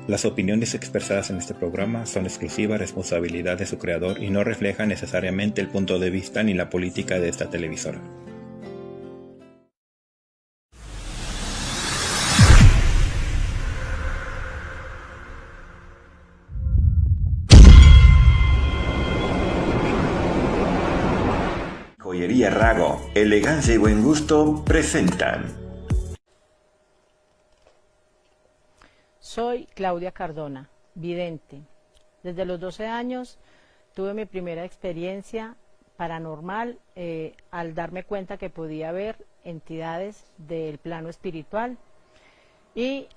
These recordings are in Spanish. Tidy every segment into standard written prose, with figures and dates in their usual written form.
Las opiniones expresadas en este programa son exclusiva responsabilidad de su creador y no reflejan necesariamente el punto de vista ni la política de esta televisora. Joyería Rago, elegancia y buen gusto presentan. Soy Claudia Cardona, vidente. Desde los 12 años tuve mi primera experiencia paranormal al darme cuenta que podía ver entidades del plano espiritual. Y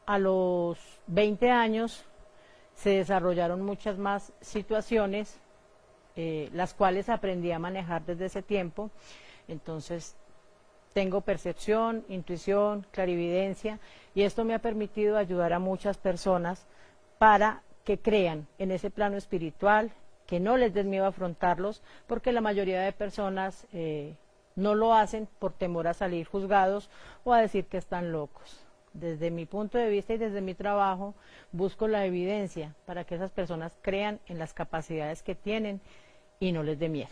a los 20 años se desarrollaron muchas más situaciones, las cuales aprendí a manejar desde ese tiempo. Entonces tengo percepción, intuición, clarividencia, y esto me ha permitido ayudar a muchas personas para que crean en ese plano espiritual, que no les den miedo a afrontarlos, porque la mayoría de personas no lo hacen por temor a salir juzgados o a decir que están locos. Desde mi punto de vista y desde mi trabajo, busco la evidencia para que esas personas crean en las capacidades que tienen y no les dé miedo.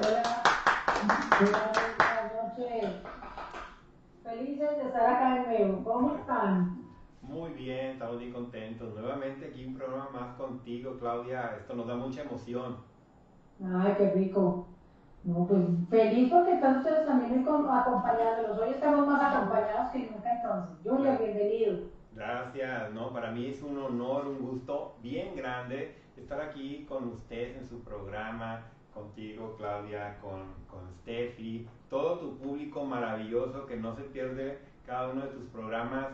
Hola, buenas noches. Felices de estar acá de nuevo. ¿Cómo están? Muy bien, estamos bien contentos. Nuevamente aquí un programa más contigo, Claudia. Esto nos da mucha emoción. Ay, qué rico. No, pues feliz porque están ustedes también acompañándolos. Hoy estamos más acompañados que nunca entonces. Julia, Claro. bienvenido. Gracias, no, para mí es un honor, un gusto bien grande estar aquí con ustedes en su programa, contigo, Claudia, con Steffi, todo tu público maravilloso que no se pierde cada uno de tus programas,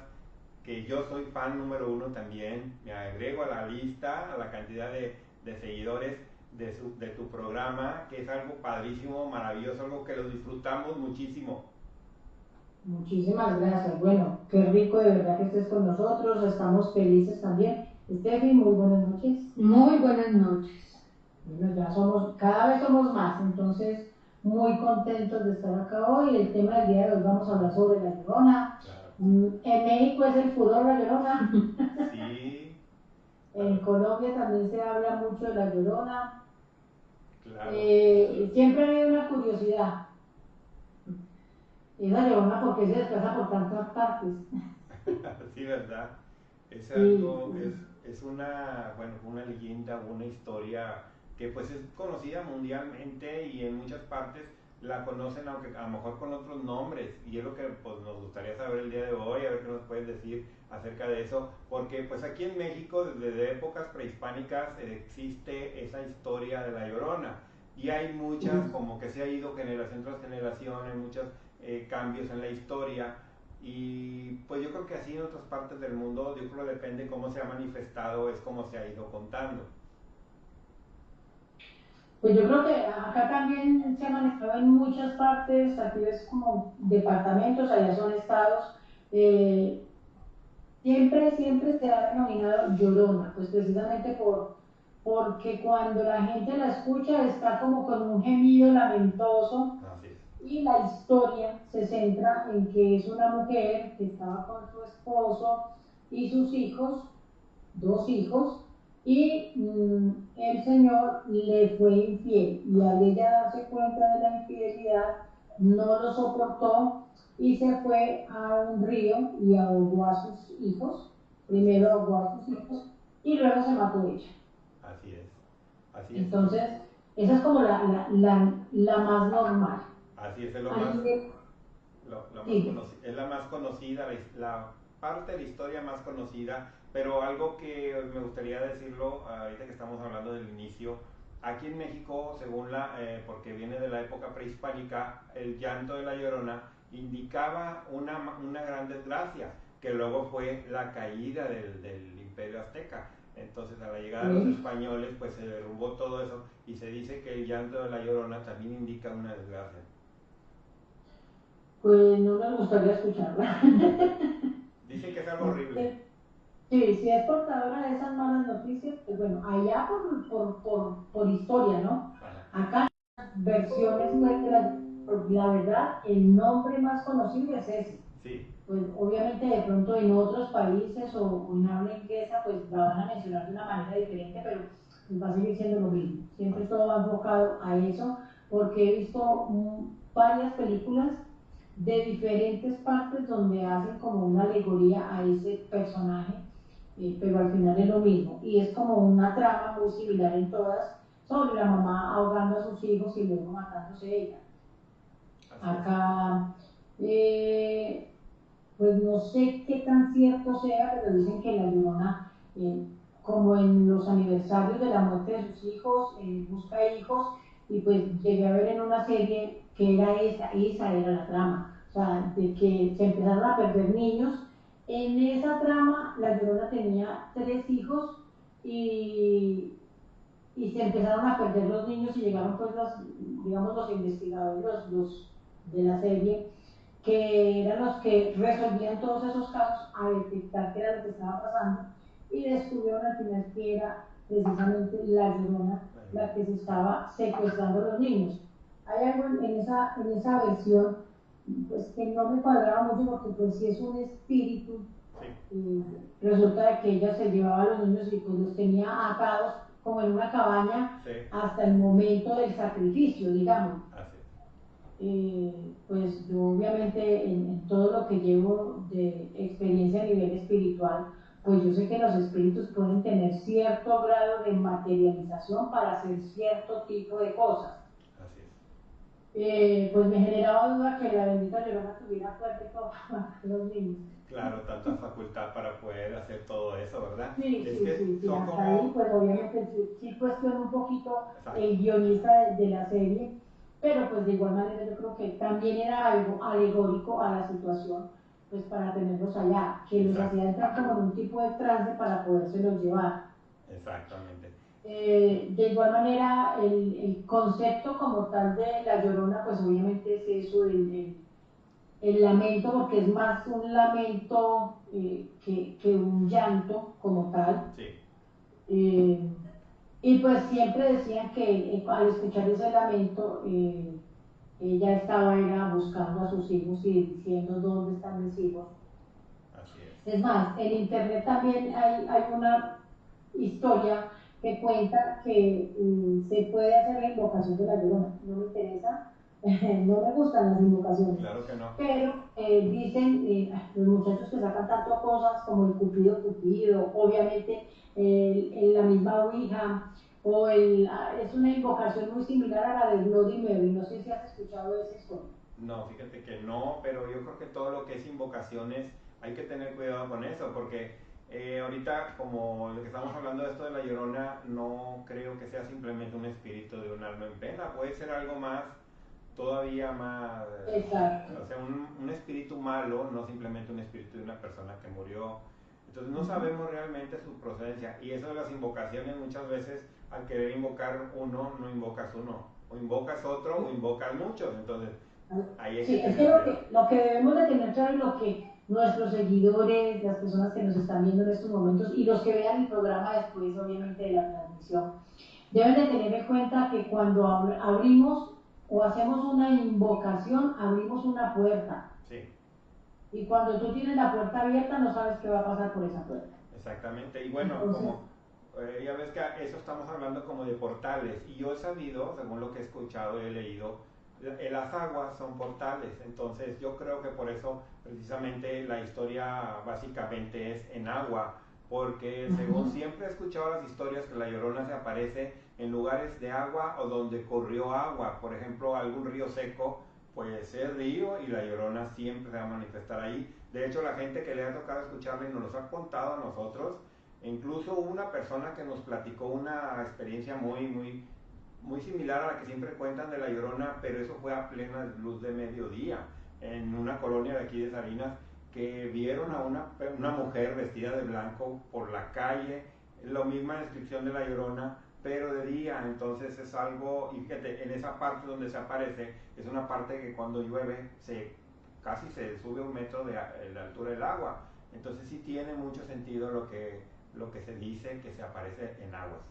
que yo soy fan número uno también, me agrego a la lista, a la cantidad de seguidores de tu programa, que es algo padrísimo, maravilloso, algo que lo disfrutamos muchísimo. Muchísimas gracias. Bueno, qué rico de verdad que estés con nosotros. Estamos felices también. Steffi, muy buenas noches. Muy buenas noches. Bueno, ya somos, cada vez somos más, entonces muy contentos de estar acá hoy. El tema del día de hoy vamos a hablar sobre la Llorona. Claro. En México es el furor la Llorona. Sí, En Colombia también se habla mucho de la Llorona. claro. Siempre ha habido una curiosidad. Esa Llorona, ¿por qué se desplaza por tantas partes? Sí, ¿verdad? Es Sí, algo, es una, bueno, una leyenda, una historia que pues es conocida mundialmente y en muchas partes la conocen, aunque a lo mejor con otros nombres, y es lo que pues nos gustaría saber el día de hoy, a ver qué nos puedes decir acerca de eso, porque pues aquí en México desde épocas prehispánicas existe esa historia de la Llorona, y hay muchas, como que se ha ido generación tras generación, hay muchos cambios en la historia. Y pues yo creo que así en otras partes del mundo, yo creo que depende cómo se ha manifestado, es como se ha ido contando. pues yo creo que acá también se ha manejado en muchas partes, aquí ves como departamentos, allá son estados. Eh, siempre se ha denominado Llorona, pues precisamente porque cuando la gente la escucha está como con un gemido lamentoso, Así es. y la historia se centra en que es una mujer que estaba con su esposo y sus hijos, dos hijos, y el señor le fue infiel, y al ella darse cuenta de la infidelidad no lo soportó y se fue a un río y ahogó a sus hijos. Así Primero es. ahogó a sus hijos y luego se mató ella. Así es. Así es. Entonces, esa es como la más normal. Así es lo A más, nivel, lo más sí, es la más conocida, la parte de la historia más conocida, pero algo que me gustaría decirlo ahorita que estamos hablando del inicio, aquí en México, según porque viene de la época prehispánica, el llanto de la Llorona indicaba una gran desgracia, que luego fue la caída del Imperio Azteca. Entonces a la llegada de los españoles pues se derrumbó todo eso y se dice que el llanto de la Llorona también indica una desgracia. pues no me gustaría escucharla. Dicen que es algo horrible. Sí, si es portadora de esas malas noticias, pues bueno, allá por historia, ¿no? Ajá. Acá versiones nuestras. la verdad, el nombre más conocido es ese. Sí. Pues obviamente de pronto en otros países o en habla inglesa pues la van a mencionar de una manera diferente, pero pues, va a seguir siendo lo mismo. Siempre todo va enfocado a eso, porque he visto varias películas de diferentes partes donde hacen como una alegoría a ese personaje, pero al final es lo mismo. Y es como una trama muy similar en todas, sobre la mamá ahogando a sus hijos y luego matándose ella. Acá, pues no sé qué tan cierto sea, pero dicen que la Llorona, como en los aniversarios de la muerte de sus hijos, busca hijos, y pues llegué a ver en una serie que era esa era la trama, o sea, de que se empezaron a perder niños. En esa trama, la Llorona tenía 3 hijos y se empezaron a perder los niños y llegaron pues digamos, los investigadores de la serie, que eran los que resolvían todos esos casos a detectar qué era lo que estaba pasando, y descubrieron al final que era precisamente la Llorona la que se estaba secuestrando a los niños. Hay algo en esa versión pues que no me cuadraba mucho, porque pues si es un espíritu, resulta de que ella se llevaba a los niños y pues los tenía atados como en una cabaña, sí, hasta el momento del sacrificio, digamos. Pues yo obviamente en todo lo que llevo de experiencia a nivel espiritual, pues yo sé que los espíritus pueden tener cierto grado de materialización para hacer cierto tipo de cosas. Así es. Pues me generaba duda que la bendita Llorona tuviera fuerte como para matar a los niños. Claro, tanta facultad para poder hacer todo eso, ¿verdad? Sí, es sí, que sí, sí, hasta como... ahí pues obviamente sí cuestiono un poquito. Exacto. El guionista de la serie, pero pues de igual manera yo creo que también era algo alegórico a la situación, pues para tenerlos allá, que los hacía entrar como en un tipo de trance para podérselos llevar. Exactamente. De igual manera el concepto como tal de la Llorona pues obviamente es eso el lamento, porque es más un lamento que un llanto como tal. Sí. Y pues siempre decían que al escuchar ese lamento, ella era buscando a sus hijos y diciendo dónde están mis hijos. Así es. Es más, en internet también hay una historia que cuenta que se puede hacer la invocación de la Llorona. No me interesa, no me gustan las invocaciones. Claro que no. Pero dicen los muchachos que sacan tantas cosas como el Cupido Cupido, obviamente la misma Ouija, o es una invocación muy similar a la de Bloody Mary. No sé si has escuchado de esa historia. No, fíjate que no, pero yo creo que todo lo que es invocaciones hay que tener cuidado con eso, porque ahorita, como lo que estamos hablando de esto de la Llorona, no creo que sea simplemente un espíritu de un alma en pena, puede ser algo más, todavía más, o sea, un espíritu malo, no simplemente un espíritu de una persona que murió. Entonces no sabemos realmente su procedencia, y eso de las invocaciones muchas veces, al querer invocar uno, no invocas uno, o invocas otro, o invocas muchos. Entonces ahí hay es que lo que debemos de tener claro, y lo que nuestros seguidores, las personas que nos están viendo en estos momentos y los que vean el programa después obviamente de la transmisión, deben de tener en cuenta que cuando abrimos o hacemos una invocación, abrimos una puerta. Sí. Y cuando tú tienes la puerta abierta, no sabes qué va a pasar por esa puerta. Exactamente. Y bueno, entonces, como ya ves que eso estamos hablando como de portales. Y yo he sabido, según lo que he escuchado y he leído, las aguas son portales. Entonces yo creo que por eso precisamente la historia básicamente es en agua. Porque según siempre he escuchado las historias que la Llorona se aparece en lugares de agua o donde corrió agua. Por ejemplo, algún río seco, pues es río y la Llorona siempre se va a manifestar ahí. De hecho, la gente que le ha tocado escucharla y nos los ha contado a nosotros, incluso hubo una persona que nos platicó una experiencia muy similar a la que siempre cuentan de la Llorona, pero eso fue a plena luz de mediodía, en una colonia de aquí de Sabinas, que vieron a una mujer vestida de blanco por la calle, la misma descripción de la Llorona, pero de día. Entonces es algo, y fíjate, en esa parte donde se aparece, es una parte que cuando llueve casi se sube 1 metro de la altura del agua. Entonces sí tiene mucho sentido lo que se dice que se aparece en aguas.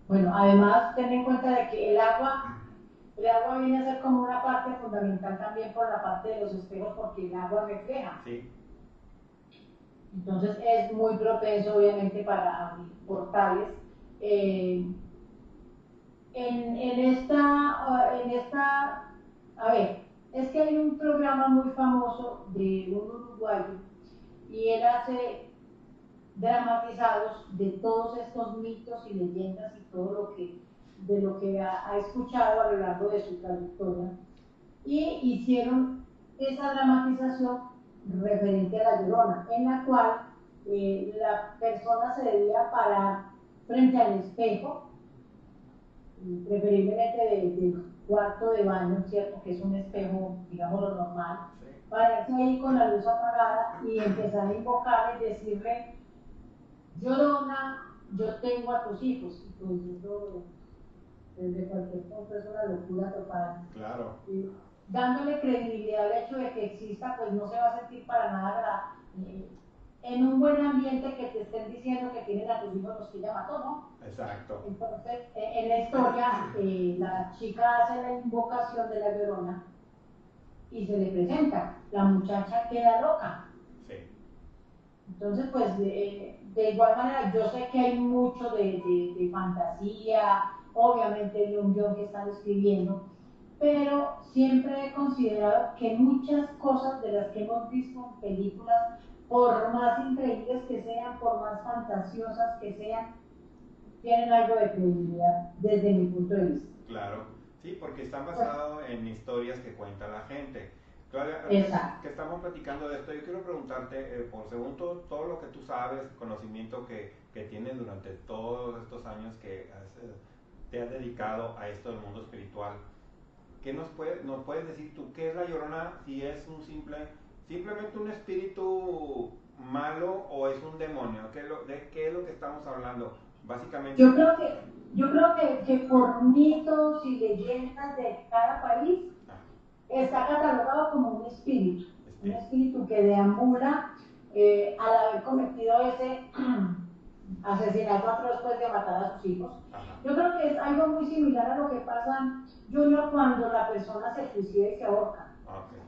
Bueno, además ten en cuenta de que el agua El agua viene a ser como una parte fundamental también por la parte de los espejos, porque el agua refleja. Sí. Entonces es muy propenso, obviamente, para abrir portales. A ver, es que hay un programa muy famoso de un uruguayo y él hace dramatizados de todos estos mitos y leyendas y todo de lo que ha escuchado a lo largo de su trayectoria, y hicieron esa dramatización referente a la Llorona, en la cual la persona se debía parar frente al espejo, preferiblemente del cuarto de baño, ¿cierto? Que es un espejo, digamos, lo normal, pararse ahí con la luz apagada y empezar a invocar y decirle: Llorona, yo tengo a tus hijos. Y pues eso, desde cualquier punto, es una locura total. Claro. Dándole credibilidad al hecho de que exista, pues no se va a sentir para nada en un buen ambiente que te estén diciendo que tienen a tus hijos los que ella mató, ¿no? Exacto. Entonces, en la historia, la chica hace la invocación de la Llorona y se le presenta. La muchacha queda loca. Sí. Entonces, pues, de igual manera, yo sé que hay mucho de fantasía, obviamente de un guión que están escribiendo, pero siempre he considerado que muchas cosas de las que hemos visto en películas, por más increíbles que sean, por más fantasiosas que sean, tienen algo de credibilidad desde mi punto de vista. Claro, sí, porque están basados en historias que cuenta la gente. Claudia, que estamos platicando de esto, yo quiero preguntarte, por según todo lo que tú sabes, conocimiento que tienes durante todos estos años que te has dedicado a esto del mundo espiritual, ¿qué nos puedes decir tú? ¿Qué es la Llorona? Si es simplemente un espíritu malo o es un demonio. ¿De qué es lo que estamos hablando? Básicamente. Yo creo que por mitos y leyendas de cada país está catalogado como un espíritu que deambula al haber cometido ese asesinato atroz después de matar a sus hijos. Ajá. Yo creo que es algo muy similar a lo que pasa, Junior, cuando la persona se suicida y se ahorca. Okay.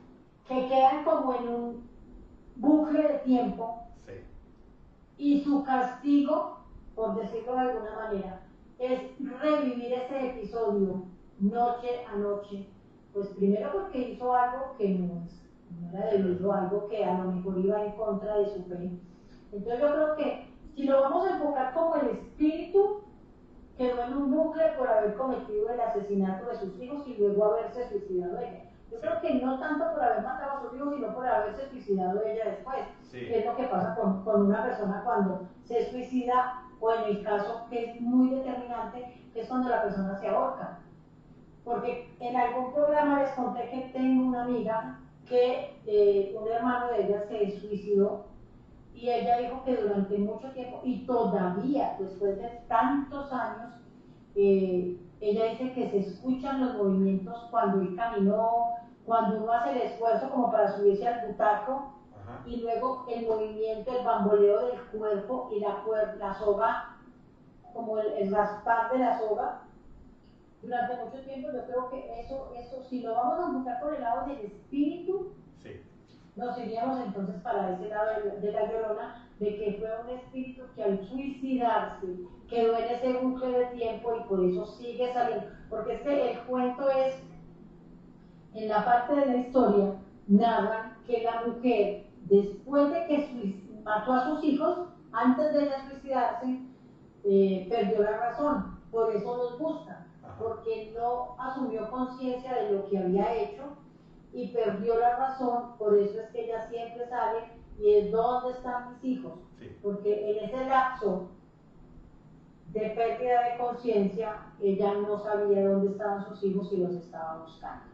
Que quedan como en un bucle de tiempo. Sí. Y su castigo, por decirlo de alguna manera, es revivir ese episodio noche a noche. Pues primero porque hizo algo que no era debido, algo que a lo mejor iba en contra de su fe. Entonces yo creo que si lo vamos a enfocar como el espíritu, quedó en un bucle por haber cometido el asesinato de sus hijos y luego haberse suicidado ella. Yo creo que no tanto por haber matado a sus hijos, sino por haberse suicidado ella después. Sí. Que es lo que pasa con una persona cuando se suicida, o en el caso que es muy determinante, que es cuando la persona se ahorca. Porque en algún programa les conté que tengo una amiga que un hermano de ella se suicidó, y ella dijo que durante mucho tiempo, y todavía después de tantos años, ella dice que se escuchan los movimientos cuando él caminó, cuando uno hace el esfuerzo como para subirse al butaco. Ajá. Y luego el movimiento, el bamboleo del cuerpo y la soga, como el raspar de la soga. Durante mucho tiempo yo creo que eso si lo vamos a buscar por el lado del espíritu, sí, nos iríamos entonces para ese lado de la Llorona, de que fue un espíritu que al suicidarse quedó en ese bucle de tiempo y por eso sigue saliendo. Porque es que el cuento es, en la parte de la historia, narran que la mujer, después de que mató a sus hijos, antes de ella suicidarse, perdió la razón. Por eso los buscan, porque no asumió conciencia de lo que había hecho y perdió la razón. Por eso es que ella siempre sale y es: ¿dónde están mis hijos? Sí. Porque en ese lapso de pérdida de conciencia, ella no sabía dónde estaban sus hijos y los estaba buscando.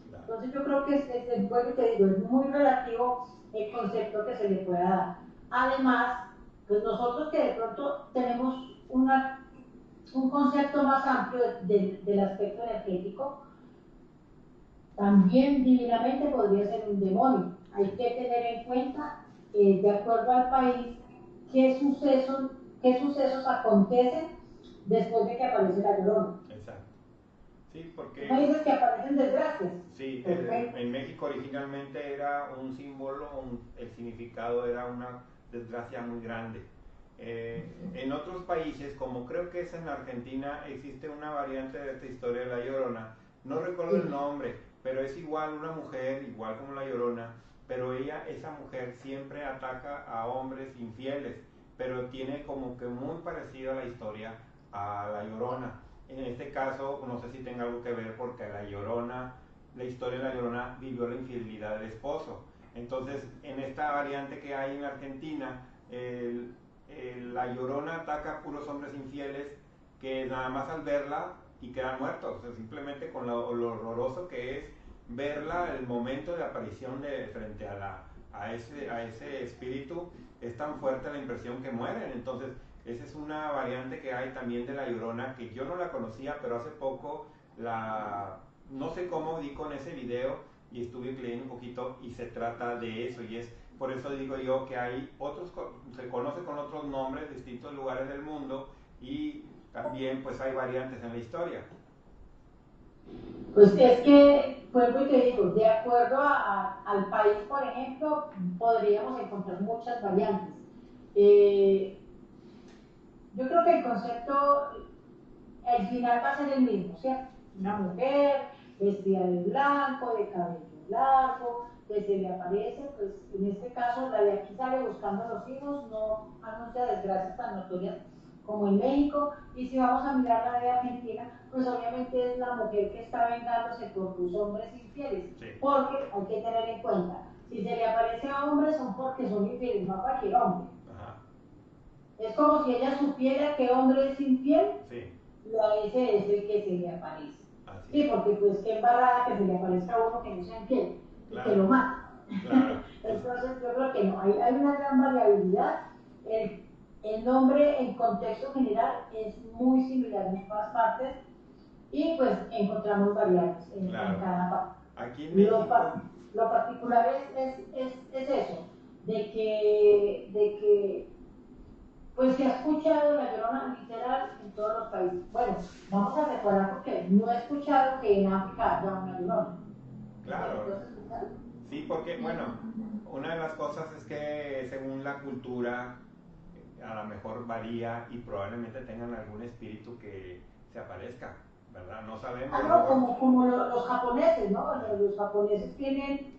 Claro. Entonces yo creo que bueno, te digo, es muy relativo el concepto que se le pueda dar. Además, pues nosotros que de pronto tenemos un concepto más amplio del aspecto energético, también divinamente podría ser un demonio. Hay que tener en cuenta, de acuerdo al país, qué sucesos acontecen después de que aparece la Llorona. Exacto. Sí, porque... Países que aparecen desgracias. Sí, en México originalmente era un símbolo, el significado era una desgracia muy grande. En otros países, como creo que es en Argentina, existe una variante de esta historia de La Llorona. No recuerdo el nombre, pero es igual una mujer, igual como La Llorona, pero esa mujer siempre ataca a hombres infieles, pero tiene como que muy parecida la historia a La Llorona. En este caso, no sé si tenga algo que ver porque la historia de La Llorona vivió la infidelidad del esposo. Entonces, en esta variante que hay en Argentina, La Llorona ataca a puros hombres infieles que nada más al verla y quedan muertos. O sea, simplemente con lo horroroso que es verla, el momento de aparición frente a ese espíritu, es tan fuerte la impresión que mueren. Entonces, esa es una variante que hay también de La Llorona, que yo no la conocía, pero hace poco no sé cómo di con ese video y estuve leyendo un poquito y se trata de eso, y es por eso digo yo que hay se conoce con otros nombres de distintos lugares del mundo, y también pues hay variantes en la historia. Pues es que, vuelvo y te digo, de acuerdo al país, por ejemplo, podríamos encontrar muchas variantes. Yo creo que el concepto, el final va a ser el mismo, ¿cierto? Una mujer vestida de blanco, de cabello largo, que se le aparece, pues en este caso la de aquí sale buscando a los hijos, no anuncia desgracias tan notorias como en México, y si vamos a mirar la de Argentina, pues obviamente es la mujer que está vengándose por sus hombres infieles, Sí. Porque hay que tener en cuenta, si se le aparece a hombres son porque son infieles, no a cualquier hombre. Ajá. Es como si ella supiera que hombre es infiel, sí. y a ese es el que se le aparece. Así Sí, porque pues qué embarrada que se le aparezca a uno que no sea infiel, claro. y que lo mata. Claro. Entonces yo creo que no, hay una gran variabilidad. El nombre en contexto general es muy similar en todas partes, y pues encontramos variantes en cada parte. Aquí en México... Lo particular es eso, de que pues se ha escuchado La Llorona literal en todos los países. Bueno, vamos a recordar porque no he escuchado que en África haya una Llorona. Claro. Sí, porque, bueno, una de las cosas es que según la cultura a lo mejor varía y probablemente tengan algún espíritu que se aparezca, ¿verdad? No sabemos. No, como los japoneses, ¿no? Los japoneses tienen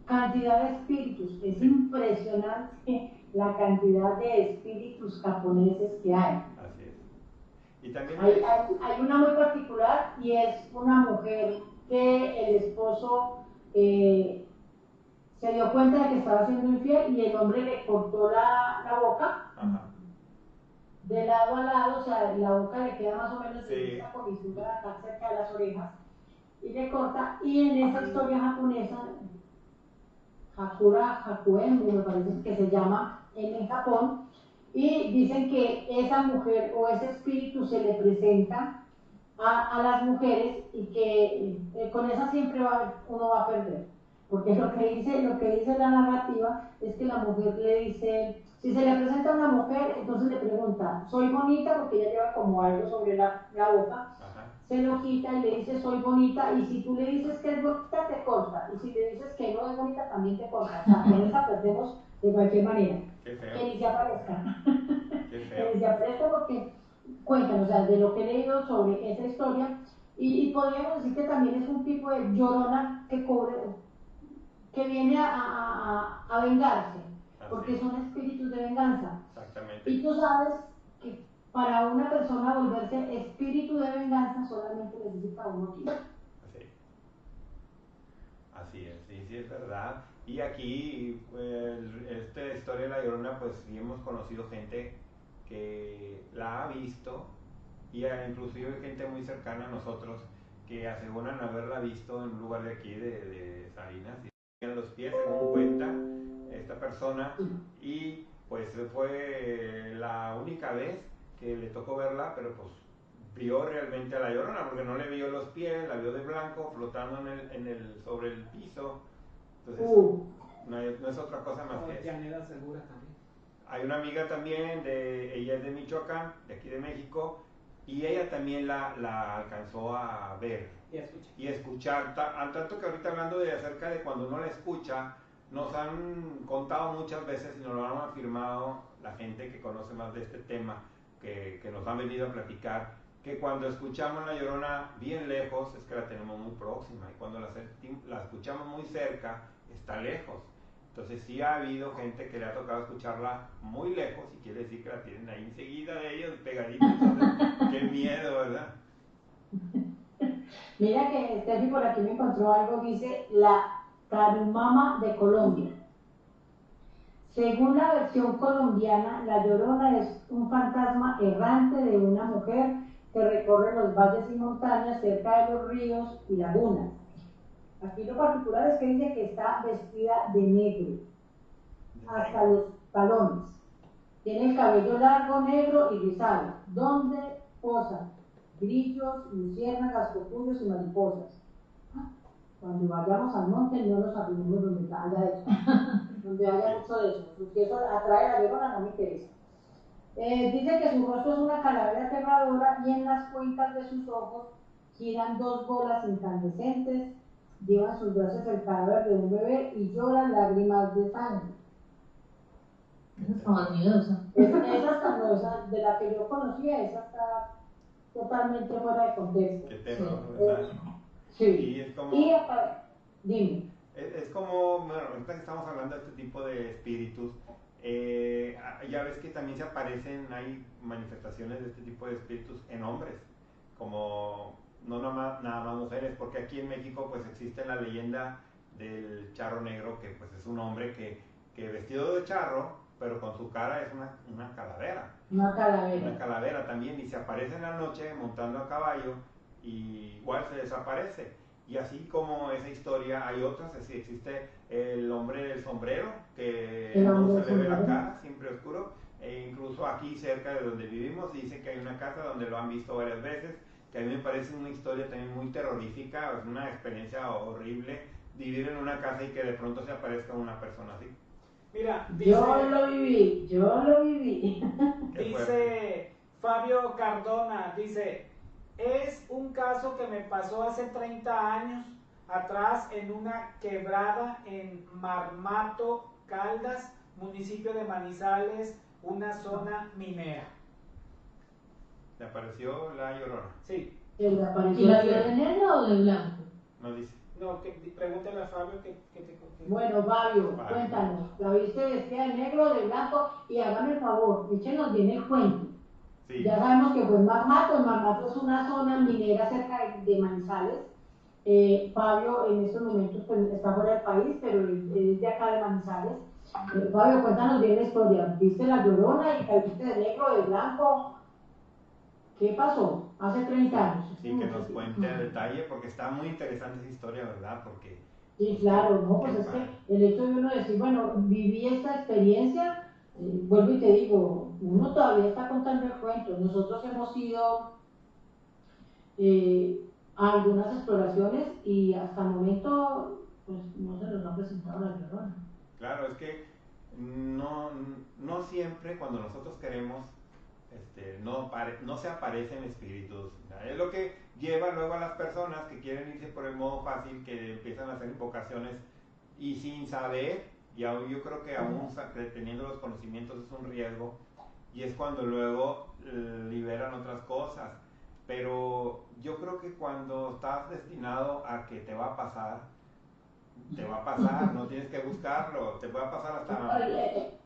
cantidad de espíritus. Es impresionante la cantidad de espíritus japoneses que hay. Así es. Y también hay una muy particular, y es una mujer que el esposo se dio cuenta de que estaba siendo infiel y el hombre le cortó la boca. Ajá. De lado a lado, o sea, la boca le queda más o menos de esta comisura acá cerca de las orejas, y le corta, y en esa historia japonesa, Hakuen, me parece que se llama en Japón, y dicen que esa mujer o ese espíritu se le presenta a las mujeres, y que con esa siempre uno va a perder, porque lo que dice la narrativa es que la mujer le dice, si se le presenta a una mujer, entonces le pregunta, soy bonita, porque ella lleva como algo sobre la boca. Ajá. Se lo quita y le dice, soy bonita, y si tú le dices que es bonita, te corta, y si le dices que no es bonita, también te corta. O sea, con esa perdemos de cualquier manera. Qué feo. Que ni se aparezca. Qué feo. Que ni se aparezca, porque cuentan, o sea, de lo que he leído sobre esa historia, y podríamos decir que también es un tipo de llorona que viene a vengarse, porque son espíritus de venganza. Exactamente. Y tú sabes que para una persona volverse espíritu de venganza solamente necesita un motivo. Así es, sí es verdad. Y aquí, esta historia de La Llorona, pues sí hemos conocido gente que la ha visto, y inclusive gente muy cercana a nosotros que aseguran haberla visto en un lugar de aquí de Salinas, y en los pies, según cuenta esta persona, y pues fue la única vez que le tocó verla, pero pues vio realmente a La Llorona, porque no le vio los pies, la vio de blanco flotando sobre el piso. Entonces no es otra cosa más que eso. Llanera Segura también. Hay una amiga también, ella es de Michoacán, de aquí de México, y ella también la alcanzó a ver y escuchar, al tanto que ahorita hablando de acerca de cuando uno la escucha, nos han contado muchas veces y nos lo han afirmado la gente que conoce más de este tema, que nos han venido a platicar, que cuando escuchamos la Llorona bien lejos es que la tenemos muy próxima, y cuando la escuchamos muy cerca está lejos. Entonces sí ha habido gente que le ha tocado escucharla muy lejos y quiere decir que la tienen ahí enseguida de ellos, pegadita. Entonces, qué miedo, ¿verdad? Mira que Steffi por aquí me encontró algo, dice la Tarumama de Colombia. Según la versión colombiana, la Llorona es un fantasma errante de una mujer que recorre los valles y montañas cerca de los ríos y lagunas. Aquí lo particular es que dice que está vestida de negro, hasta los talones. Tiene el cabello largo, negro y rizado, donde posan grillos, luciérnagas, cocuyos y mariposas. Cuando vayamos al monte no nos arruinemos donde haya eso, donde haya mucho de eso, porque eso atrae a la Llorona, no me interesa. Dice que su rostro es una calavera aterradora y en las cuencas de sus ojos giran dos bolas incandescentes, lleva en sus brazos el cadáver de un bebé y lloran lágrimas de sangre. Esa está más miedosa. Esa de la que yo conocía, esa está totalmente fuera de contexto. Qué terror, ¿verdad? Sí. Y es como... dime. Es como, bueno, ahorita que estamos hablando de este tipo de espíritus, ya ves que también se aparecen, hay manifestaciones de este tipo de espíritus en hombres, como no nada más mujeres, porque aquí en México pues existe la leyenda del charro negro, que pues es un hombre que vestido de charro, pero con su cara es una calavera. Una calavera. Una calavera también, y se aparece en la noche montando a caballo y igual se desaparece. Y así como esa historia, hay otras, así existe el hombre del sombrero, que no se le ve la cara, siempre oscuro, e incluso aquí cerca de donde vivimos dicen que hay una casa donde lo han visto varias veces, que a mí me parece una historia también muy terrorífica, es una experiencia horrible vivir en una casa y que de pronto se aparezca una persona así. Mira, dice, yo lo viví. Dice Fabio Cardona, dice, es un caso que me pasó hace 30 años atrás en una quebrada en Marmato, Caldas, municipio de Manizales, una zona minera. ¿Te apareció la Llorona? Sí. ¿Y la vio de negro o de blanco? No dice. No, pregúntale a Fabio que te conté. Bueno, Fabio, cuéntanos, ¿la viste vestida de negro o de blanco? Y hágame el favor, échenos bien el cuento. Sí. Ya sabemos que fue en Marmato es una zona minera cerca de Manizales. Fabio en estos momentos pues, está fuera del país, pero es de acá de Manizales. Fabio, cuéntanos bien la historia. ¿Viste la Llorona y caíste de negro o de blanco? ¿Qué pasó? Hace 30 años. Sí, que nos cuente a detalle, porque está muy interesante esa historia, ¿verdad? Porque... Sí, claro, no, pues es que el hecho de uno decir, bueno, viví esta experiencia, vuelvo y te digo, uno todavía está contando el cuento. Nosotros hemos ido a algunas exploraciones y hasta el momento, pues no se nos ha presentado la Llorona. Claro, es que no siempre cuando nosotros queremos, no se aparecen espíritus. Es lo que lleva luego a las personas que quieren irse por el modo fácil, que empiezan a hacer invocaciones y sin saber, y yo creo que aún teniendo los conocimientos es un riesgo, y es cuando luego liberan otras cosas. Pero yo creo que cuando estás destinado a que te va a pasar, no tienes que buscarlo, te va a pasar hasta...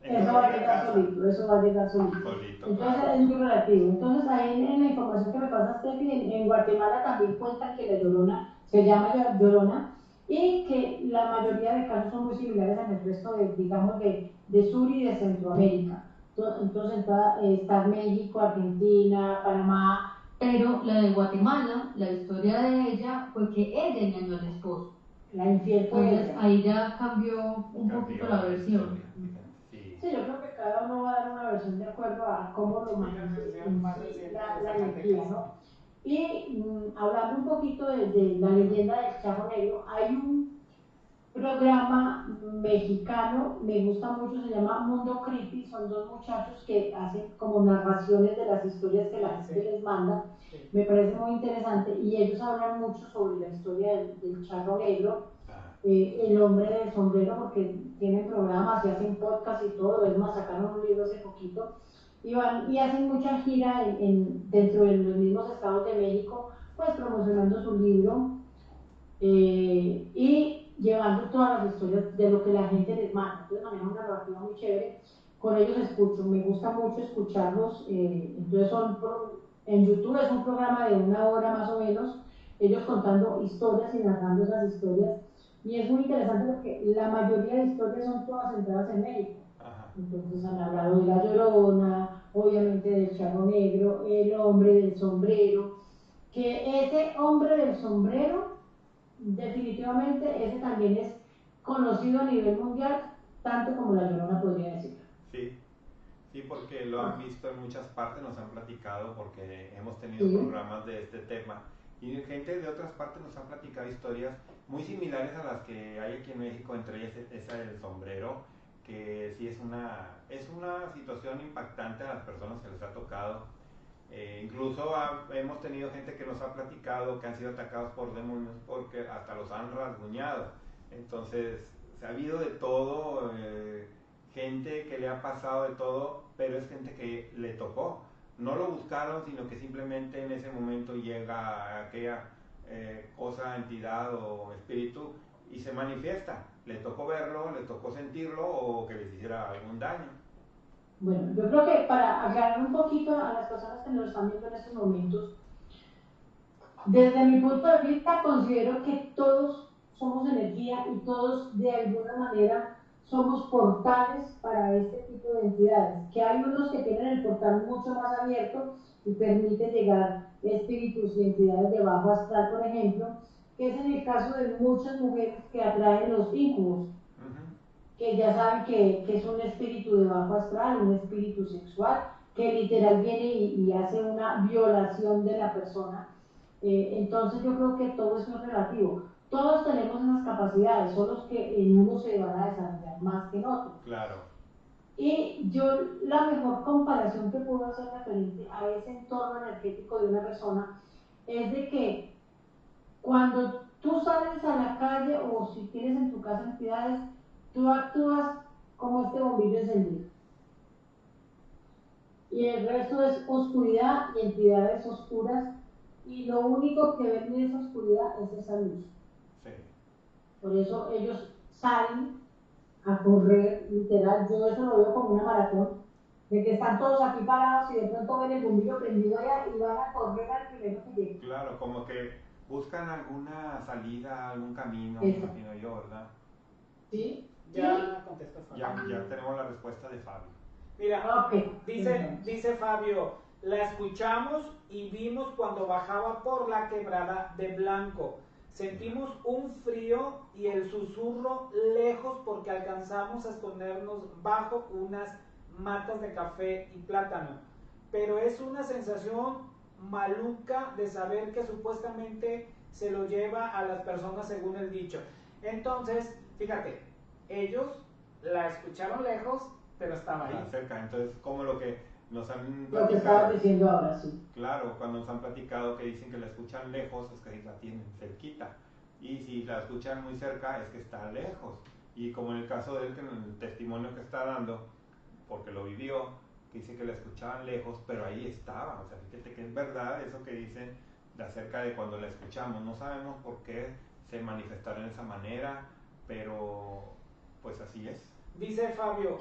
Eso va a llegar solito. Entonces claro. Es muy relativo. Entonces ahí en la información que me pasa Steffi, en Guatemala también cuentan que la Llorona se llama Llorona y que la mayoría de casos son muy similares en el resto de Sur y de Centroamérica. Entonces está México, Argentina, Panamá. Pero la de Guatemala, la historia de ella fue que ella engañó al esposo. La infiel fue ella. Ahí ya cambió un poquito la versión. Sí, yo creo que cada uno va a dar una versión de acuerdo a cómo lo maneja la energía, ¿no? Y hablando un poquito de la leyenda del charro negro, hay un programa mexicano, me gusta mucho, se llama Mundo Creepy, son dos muchachos que hacen como narraciones de las historias que la gente les manda, me parece muy interesante, y ellos hablan mucho sobre la historia del charro negro, el hombre del sombrero, porque tienen programas y hacen podcast y todo, es más, sacaron un libro hace poquito, y van y hacen mucha gira dentro de los mismos estados de México, pues promocionando su libro, y llevando todas las historias de lo que la gente les manda. Entonces manejan una narrativa muy chévere, con ellos escucho, me gusta mucho escucharlos, entonces en YouTube es un programa de 1 hora más o menos, ellos contando historias y narrando esas historias, y es muy interesante porque la mayoría de historias son todas centradas en México. Entonces han hablado de La Llorona, obviamente del charro negro, el hombre del sombrero, que ese hombre del sombrero definitivamente ese también es conocido a nivel mundial, tanto como La Llorona, podría decir. Sí, sí, porque lo han visto en muchas partes, nos han platicado, porque hemos tenido programas de este tema, y gente de otras partes nos ha platicado historias muy similares a las que hay aquí en México, entre ellas esa del sombrero, que sí es una situación impactante a las personas que les ha tocado. Incluso hemos tenido gente que nos ha platicado que han sido atacados por demonios porque hasta los han rasguñado. Entonces, se ha habido de todo, gente que le ha pasado de todo, pero es gente que le tocó. No lo buscaron, sino que simplemente en ese momento llega aquella cosa, entidad o espíritu y se manifiesta. Le tocó verlo, le tocó sentirlo o que les hiciera algún daño. Bueno, yo creo que para aclarar un poquito a las personas que nos están viendo en estos momentos, desde mi punto de vista considero que todos somos energía y todos de alguna manera somos portales para este tipo de entidades, que hay unos que tienen el portal mucho más abierto y permite llegar espíritus y entidades de bajo astral, por ejemplo, que es en el caso de muchas mujeres que atraen los íncubos, que ya saben que es un espíritu de bajo astral, un espíritu sexual, que literal viene y hace una violación de la persona. Entonces yo creo que todo es muy relativo. Todos tenemos esas capacidades, solo que en uno se van a desarrollar más que en otro. Claro. Y yo la mejor comparación que puedo hacer referente a ese entorno energético de una persona es de que cuando tú sales a la calle o si tienes en tu casa entidades, tú actúas como este bombillo encendido. Y el resto es oscuridad y entidades oscuras, y lo único que ven en esa oscuridad es esa luz. Sí. Por eso ellos salen a correr, literal, yo eso lo veo como una maratón, de que están todos aquí parados y de pronto ven el bombillo prendido allá y van a correr al primero que llegue. Claro, como que buscan alguna salida, algún camino, me imagino yo, ¿verdad? ¿Sí? Ya contestó Fabio. Ya tenemos la respuesta de Fabio. Mira, Okay. dice Fabio, la escuchamos y vimos cuando bajaba por la quebrada de Blanco. Sentimos un frío y el susurro lejos porque alcanzamos a escondernos bajo unas matas de café y plátano. Pero es una sensación maluca de saber que supuestamente se lo lleva a las personas según el dicho. Entonces, fíjate, ellos la escucharon lejos, pero estaba ahí. Cerca, entonces como lo que nos han platicado. Lo que estaba diciendo ahora, sí. Claro, cuando nos han platicado que dicen que la escuchan lejos, es que la tienen cerquita. Y si la escuchan muy cerca, es que está lejos. Y como en el caso de él, que en el testimonio que está dando, porque lo vivió, que dice que la escuchaban lejos, pero ahí estaba. O sea, fíjate que es verdad eso que dicen de acerca de cuando la escuchamos. No sabemos por qué se manifestaron de esa manera, pero pues así es. Dice Fabio,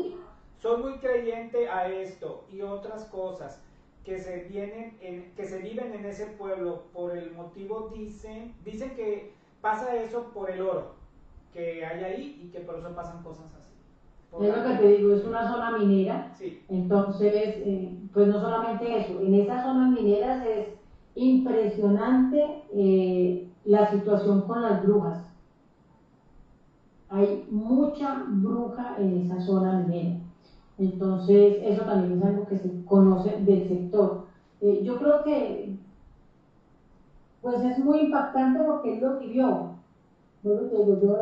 soy muy creyente a esto y otras cosas que se viven en ese pueblo. Por el motivo dicen que pasa eso por el oro que hay ahí y que por eso pasan cosas así. Es lo que te digo, es una zona minera, sí. Entonces, pues no solamente eso, en esas zonas mineras es impresionante la situación con las brujas. Hay mucha bruja en esa zona minera, entonces eso también es algo que se conoce del sector. Yo creo que pues es muy impactante porque él lo vivió. Bueno, te digo, yo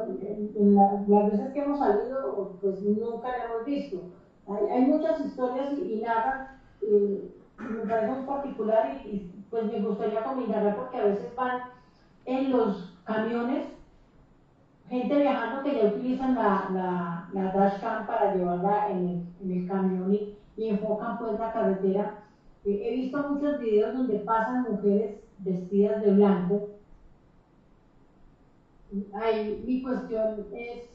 las veces que hemos salido, pues nunca la hemos visto. Hay muchas historias y nada, me parece muy particular pues me gustaría comentarla porque a veces van en los camiones gente viajando que ya utilizan la dashcam para llevarla en el camión y enfocan pues la carretera. He visto muchos videos donde pasan mujeres vestidas de blanco. Ahí mi cuestión es,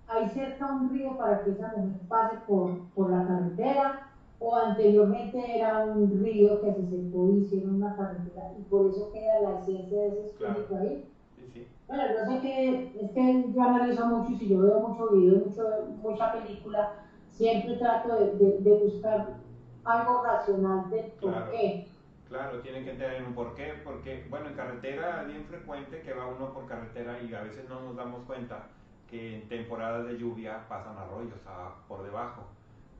¿hay cerca un río para que esa mujer pase por la carretera? ¿O anteriormente era un río que se secó y hicieron una carretera y por eso queda la esencia de ese espíritu Claro. ahí? Sí, sí. Bueno, yo sé que es que yo analizo mucho y si yo veo mucho video, mucha película, siempre trato de buscar algo racional del por Claro. qué. Claro, tiene que tener un porqué, porque, bueno, en carretera es bien frecuente que va uno por carretera y a veces no nos damos cuenta que en temporadas de lluvia pasan arroyos por debajo.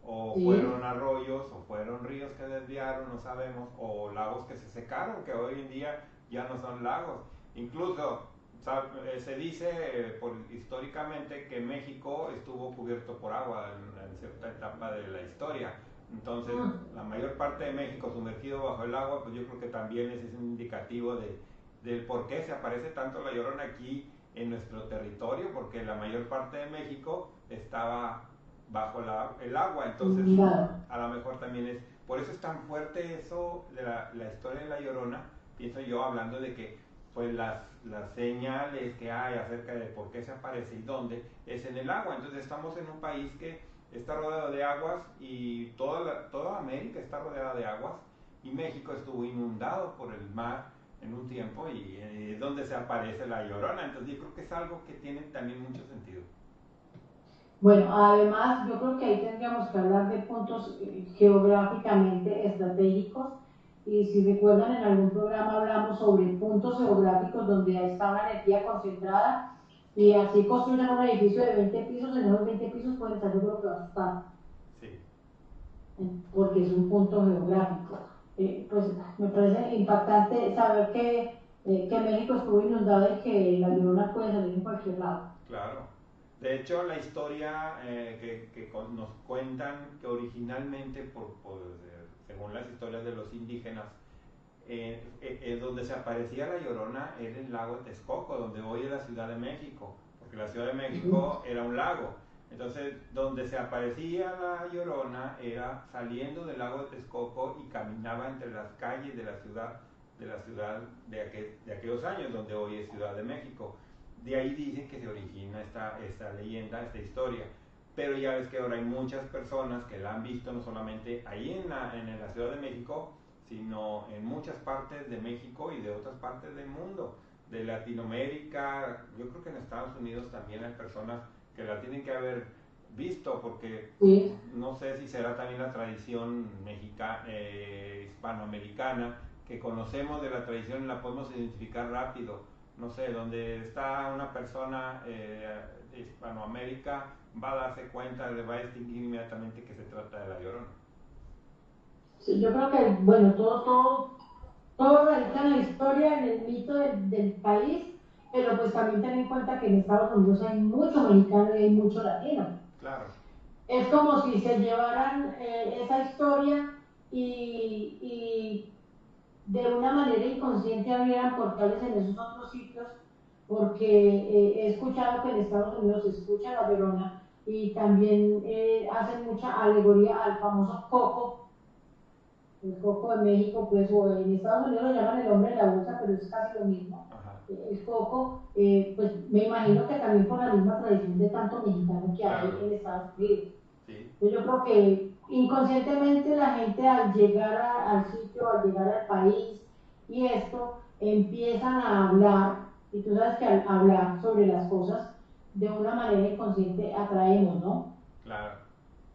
O ¿Sí? fueron arroyos, o fueron ríos que desviaron, no sabemos, o lagos que se secaron, que hoy en día ya no son lagos. Incluso se dice históricamente que México estuvo cubierto por agua en cierta etapa de la historia. Entonces, la mayor parte de México sumergido bajo el agua, pues yo creo que también ese es un indicativo del por qué se aparece tanto la Llorona aquí en nuestro territorio, porque la mayor parte de México estaba bajo el agua, entonces Claro. a lo mejor también es, por eso es tan fuerte eso de la historia de la Llorona, pienso yo, hablando de que pues las señales que hay acerca de por qué se aparece y dónde, es en el agua. Entonces estamos en un país que está rodeado de aguas y toda América está rodeada de aguas y México estuvo inundado por el mar en un tiempo y es donde se aparece la Llorona. Entonces yo creo que es algo que tiene también mucho sentido. Bueno, además yo creo que ahí tendríamos que hablar de puntos geográficamente estratégicos y si recuerdan en algún programa hablamos sobre puntos geográficos donde está una energía concentrada y así construyen un edificio de 20 pisos, en esos 20 pisos pueden estar seguro que va a estar, Sí. porque es un punto geográfico. Pues me parece impactante saber que México estuvo inundado y que la Llorona puede salir en cualquier lado. Claro. De hecho, la historia nos cuentan que originalmente, según las historias de los indígenas, donde se aparecía la Llorona era el lago de Texcoco, donde hoy es la Ciudad de México, porque la Ciudad de México era un lago. Entonces, donde se aparecía la Llorona era saliendo del lago de Texcoco y caminaba entre las calles de aquellos años, donde hoy es Ciudad de México. De ahí dicen que se origina esta leyenda, esta historia. Pero ya ves que ahora hay muchas personas que la han visto no solamente ahí en la Ciudad de México, sino en muchas partes de México y de otras partes del mundo, de Latinoamérica. Yo creo que en Estados Unidos también hay personas que la tienen que haber visto, porque Sí. no sé si será también la tradición hispanoamericana, que conocemos de la tradición y la podemos identificar rápido. No sé, donde está una persona de Hispanoamérica, va a darse cuenta, le va a distinguir inmediatamente que se trata de la Llorona. Sí, yo creo que, bueno, todo radica en la historia, en el mito del país, pero pues también ten en cuenta que en Estados Unidos hay mucho mexicano y hay mucho latino. Claro. Es como si se llevaran esa historia y de una manera inconsciente abrieran portales en esos otros sitios, porque he escuchado que en Estados Unidos se escucha la Llorona y también hacen mucha alegoría al famoso coco, el coco de México, pues, o en Estados Unidos lo llaman el hombre de la bolsa, pero es casi lo mismo. Ajá. El coco, pues me imagino que también por la misma tradición de tanto mexicano que hay Claro. en Estados Unidos. Sí. Yo creo que inconscientemente la gente al llegar al sitio, al llegar al país y esto, empiezan a hablar, y tú sabes que al hablar sobre las cosas de una manera inconsciente atraemos, ¿no? Claro.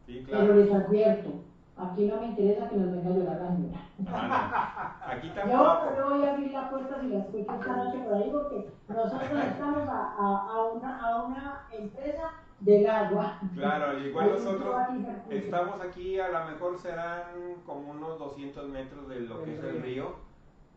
Sí, Pero claro. les advierto, aquí no me interesa que nos venga a llorar la señora. Ah, no. Aquí Yo tampoco. no voy a abrir la puerta si la escucho esta noche por ahí porque nosotros estamos a una empresa del agua. Claro, igual Hay un nosotros río aquí cerquita. estamos aquí, a lo mejor serán como unos 200 metros de lo que es el río,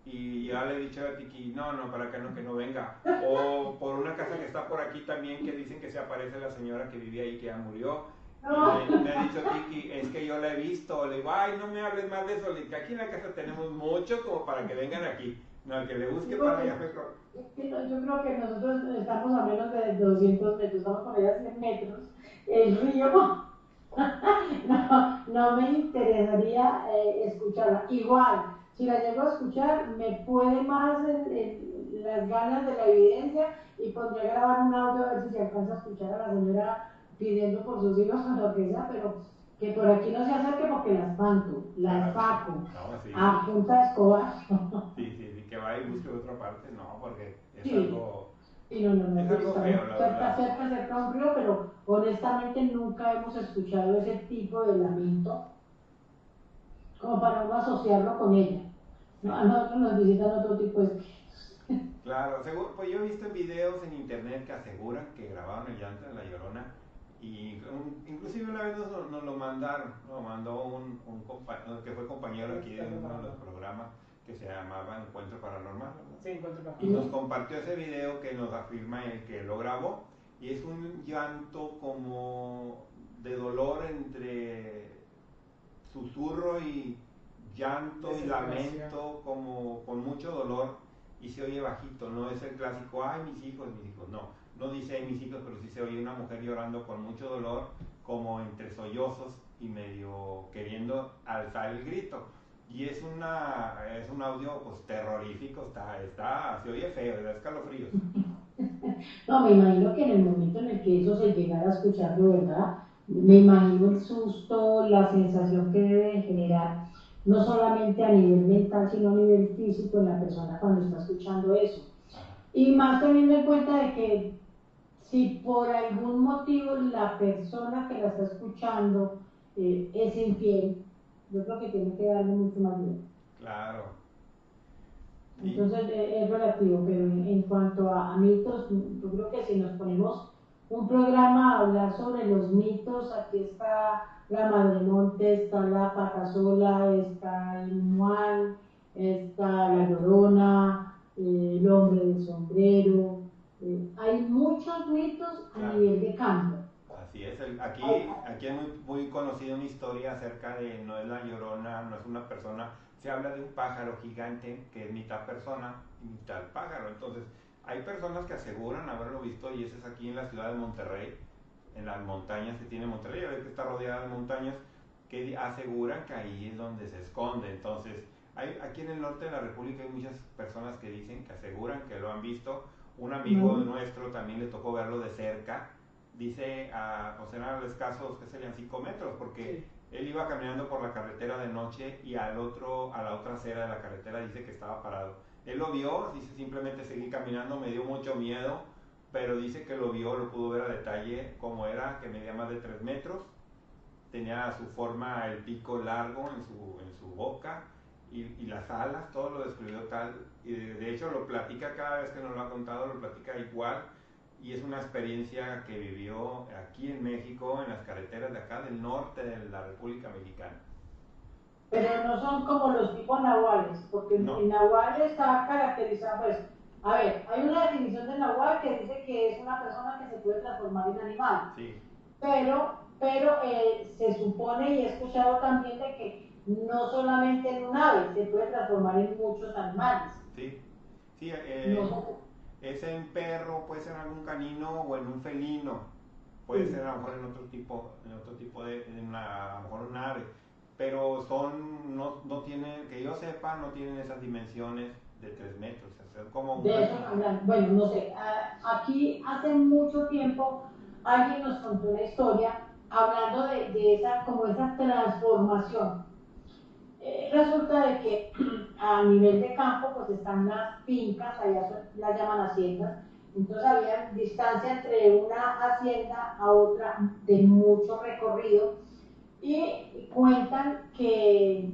y ya le he dicho a Tiki, no, para acá no, que no venga. O por una casa que está por aquí también, que dicen que se aparece la señora que vivía ahí, que ya murió. Y me ha dicho Tiki, es que yo la he visto. Le digo, ay, no me hables más de eso. Le digo, aquí en la casa tenemos mucho como para que vengan aquí. No, el que le busque para allá mejor. Yo creo que nosotros estamos a menos de 200 metros, vamos por allá a 100 metros. El río, no me interesaría escucharla. Igual, si la llego a escuchar, me puede más las ganas de la evidencia y pondría a grabar un audio a ver si se alcanza a escuchar a la señora pidiendo por sus hijos o lo que sea, pero que por aquí no se acerque porque la espanto, la saco a punta de escoba. Sí, que vaya y busque otra parte, no, porque es Sí. algo... Sí, no, es algo feo, la verdad. Cerca un río, pero honestamente nunca hemos escuchado ese tipo de lamento como para uno asociarlo con ella. No, a nosotros nos visitan otro tipo de espíritus. Claro, seguro, pues yo he visto videos en internet que aseguran que grabaron el llanto de La Llorona y inclusive una vez nos lo mandaron, nos mandó un compañero que fue compañero aquí de uno de los programas que se llamaba Encuentro Paranormal, ¿verdad? Sí, Encuentro Paranormal. Y nos compartió ese video que nos afirma el que lo grabó y es un llanto como de dolor entre susurro y llanto y lamento, como con mucho dolor, y se oye bajito, no es el clásico, ay mis hijos, no dice mis hijos, pero sí se oye una mujer llorando con mucho dolor, como entre sollozos y medio queriendo alzar el grito. Y es un audio pues terrorífico, se oye feo, da escalofríos. No, me imagino que en el momento en el que eso se llegara a escuchar de verdad, me imagino el susto, la sensación que debe generar, no solamente a nivel mental, sino a nivel físico en la persona cuando está escuchando eso. Y más teniendo en cuenta de que si por algún motivo la persona que la está escuchando es infiel, yo creo que tiene que darle mucho más miedo. Claro. Entonces es relativo, pero en cuanto a mitos, yo creo que si nos ponemos un programa a hablar sobre los mitos, aquí está la Madremonte, está la Patasola, está el Mual, está la Llorona, el Hombre del Sombrero, hay muchos mitos a nivel de campo. Así es, aquí es muy conocida una historia acerca de, no es la Llorona, no es una persona, se habla de un pájaro gigante que es mitad persona y mitad pájaro. Entonces, hay personas que aseguran haberlo visto, y eso es aquí en la ciudad de Monterrey, en las montañas que tiene Monterrey, ya ves que está rodeada de montañas, que aseguran que ahí es donde se esconde. Entonces, aquí en el norte de la República hay muchas personas que dicen, que aseguran que lo han visto. Un amigo nuestro también le tocó verlo de cerca. Dice, pues eran escasos, que serían 5 metros, porque él iba caminando por la carretera de noche y a la otra acera de la carretera dice que estaba parado. Él lo vio, dice, simplemente seguí caminando, me dio mucho miedo, pero dice que lo vio, lo pudo ver a detalle cómo era, que medía más de 3 metros, tenía su forma, el pico largo en su boca y las alas, todo lo describió tal, y de hecho lo platica cada vez que nos lo ha contado, lo platica igual. Y es una experiencia que vivió aquí en México, en las carreteras de acá del norte de la República Mexicana. Pero no son como los tipos nahuales, porque el nahual está caracterizado, pues, a ver, hay una definición del nahual que dice que es una persona que se puede transformar en animal. Sí. Pero se supone, y he escuchado también, de que no solamente en un ave, se puede transformar en muchos animales. Sí, No. es en perro, puede ser en algún canino o en un felino, puede ser a lo mejor en otro tipo de, a lo mejor un ave, pero no tienen, que yo sepa, no tienen esas dimensiones de 3 metros, es como de eso hablan. Bueno, no sé, aquí hace mucho tiempo alguien nos contó una historia hablando de esa transformación. Resulta de que a nivel de campo pues están las fincas, allá las llaman haciendas, entonces había distancia entre una hacienda a otra de mucho recorrido, y cuentan que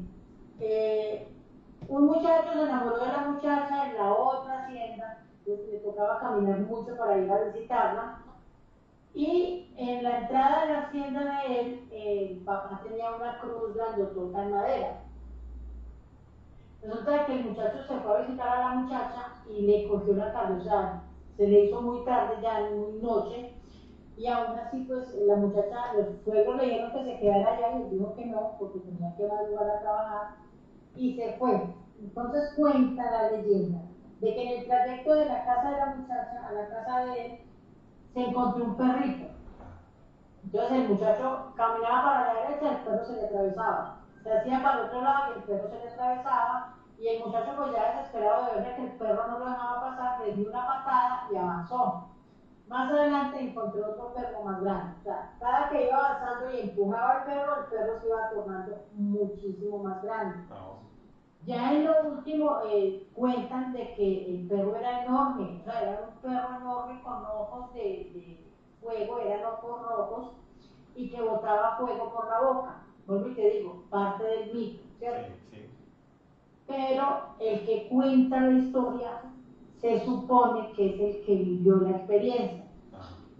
un muchacho se enamoró de la muchacha en la otra hacienda, pues le tocaba caminar mucho para ir a visitarla, y en la entrada de la hacienda de él, el papá tenía una cruz grandotota en madera. Resulta que el muchacho se fue a visitar a la muchacha y le cogió la tarde, o sea, se le hizo muy tarde, ya muy noche, y aún así, pues la muchacha, los suegros le dijeron que se quedara allá y él dijo que no, porque tenía que madrugar a trabajar, y se fue. Entonces cuenta la leyenda de que en el trayecto de la casa de la muchacha a la casa de él se encontró un perrito. Entonces el muchacho caminaba para la derecha, el perro se le atravesaba. Se hacía para el otro lado y el perro se le atravesaba. Y el muchacho, pues ya desesperado de ver que el perro no lo dejaba pasar, le dio una patada y avanzó. Más adelante encontró otro perro más grande. O sea, cada que iba avanzando y empujaba al perro, el perro se iba tornando muchísimo más grande. Ya en lo último cuentan de que el perro era enorme, o sea, era un perro enorme con ojos de fuego, eran ojos rojos y que botaba fuego por la boca. Vuelvo y te digo, parte del mito, ¿cierto? Sí, sí. Pero el que cuenta la historia se supone que es el que vivió la experiencia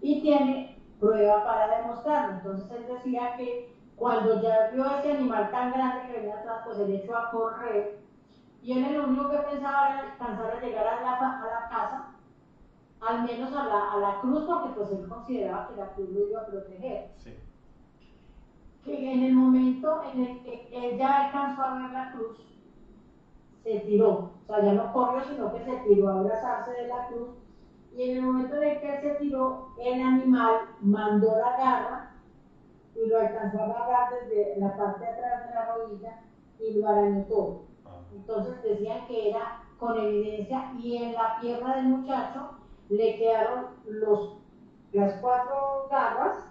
y tiene prueba para demostrarlo. Entonces él decía que cuando ya vio ese animal tan grande que venía atrás, pues él echó a correr y él lo único que pensaba era alcanzar a llegar a la casa, al menos a la cruz, porque pues él consideraba que la cruz lo iba a proteger. Sí. Que en el momento en el que él ya alcanzó a ver la cruz, se tiró, o sea, ya no corrió, sino que se tiró a abrazarse de la cruz, y en el momento en el que él se tiró, el animal mandó la garra y lo alcanzó a agarrar desde la parte de atrás de la rodilla y lo arañó todo. Entonces decían que era con evidencia, y en la pierna del muchacho le quedaron las 4 garras